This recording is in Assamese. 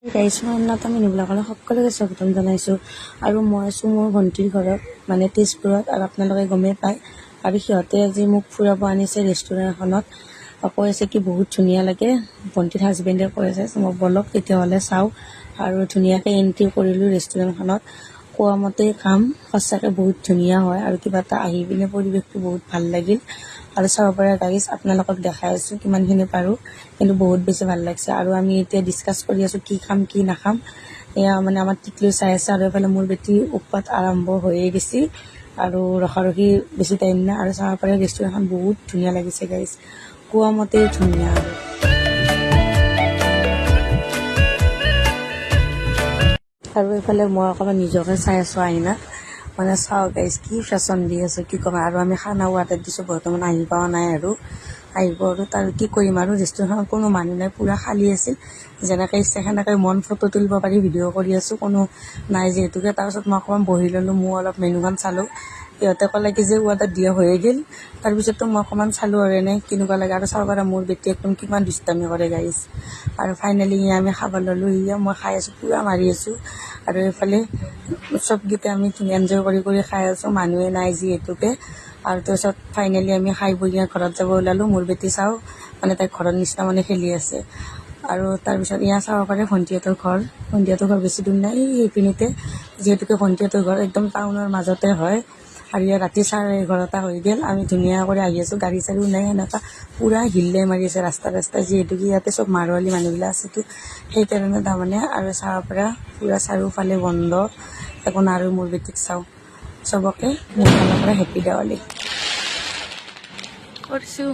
গাইছমানত আমি নিবিলাকলৈ সকলোকে স্বাগতম জনাইছোঁ আৰু মই আছোঁ মোৰ ভণ্টিৰ ঘৰত মানে তেজপুৰত আৰু আপোনালোকে গমেই পায় আৰু সিহঁতে আজি মোক ফুৰাব আনিছে ৰেষ্টুৰেণ্ট এখনত কৈ আছে কি বহুত ধুনীয়া লাগে ভণ্টিৰ হাজবেণ্ডে কৈ আছে মই বলক তেতিয়াহ'লে চাওঁ আৰু ধুনীয়াকৈ এণ্ট্ৰি কৰিলোঁ ৰেষ্টুৰেণ্টখনত কোৱা মতে কাম সঁচাকৈ বহুত ধুনীয়া হয় আৰু কিবা এটা আহি পিনে পৰিৱেশটো বহুত ভাল লাগিল আৰু চাব পৰা গাইজ আপোনালোকক দেখাই আছোঁ কিমানখিনি পাৰোঁ কিন্তু বহুত বেছি ভাল লাগিছে আৰু আমি এতিয়া ডিছকাছ কৰি আছোঁ কি খাম কি নাখাম এয়া মানে আমাৰ টিকলি চাই আছে আৰু এইফালে মোৰ বেটি উৎপাত আৰম্ভ হৈয়ে গৈছে আৰু ৰখাৰখি বেছি টাইম নাই আৰু চাব পাৰে ৰেষ্টুৰেণ্টখন বহুত ধুনীয়া লাগিছে গাইজ কোৱা মতে ধুনীয়া আৰু এইফালে মই অকণমান নিজকে চাই আছোঁ আইনাত মানে চাওঁ গাইজ কি ফেশ্বন দি আছোঁ কি ক'ম আৰু আমি খানা অৰ্ডাৰ দিছোঁ বৰ্তমান আহি পোৱা নাই আৰু আহিব আৰু তাৰ কি কৰিম আৰু ৰেষ্টুৰেণ্টখনত কোনো মানুহ নাই পূৰা খালী আছিল যেনেকৈ ইচ্ছা সেনেকৈ মন ফটো তুলিব পাৰি ভিডিঅ' কৰি আছোঁ কোনো নাই যিহেতুকে তাৰপিছত মই অকণমান বহি ল'লোঁ মই অলপ মেনুখন চালোঁ সিহঁতে ক'লে কি যে অৰ্ডাৰ দিয়া হৈয়ে গ'ল তাৰপিছততো মই অকণমান চালোঁ আৰু এনেই কেনেকুৱা লাগে আৰু চাব পৰা মোৰ বেটি একদম কিমান দুষ্টামি কৰে গাইজ আৰু ফাইনেলি আমি খাব ল'লোঁ মই খাই আছোঁ পূৰা মাৰি আছোঁ আৰু এইফালে চবকেইটা আমি এনজয় কৰি খাই আছোঁ মানুহে নাই যিহেতুকে আৰু তাৰপিছত ফাইনেলি আমি খাই বৈ ঘৰত যাব ওলালোঁ মোৰ বেটি চাওঁ মানে তাইৰ ঘৰৰ নিচিনা মানে খেলি আছে আৰু তাৰপিছত এয়া চাব পাৰে ভণ্টিহঁতৰ ঘৰ বেছি দূৰ নাই এইপিনিতে যিহেতুকে ভণ্টিহঁতৰ ঘৰ একদম টাউনৰ মাজতে হয় আৰু ইয়াত ৰাতি 11:30 হৈ গ'ল আমি ধুনীয়া কৰি আহি আছোঁ গাড়ী চাৰিও নাই সেনেকুৱা পূৰা হিল্লে মাৰি আছে ৰাস্তাই যিহেতুকে ইয়াতে চব মাৰোৱালী মানুহবিলাক আছেতো সেইকাৰণে তাৰমানে আৰু চাব পৰা পূৰা চাৰিওফালে বন্ধ একো আৰু মোৰ বেটিক চাওঁ চবকে মোৰ ফালৰ পৰা হেপ্পী দেৱালী কৰিছোঁ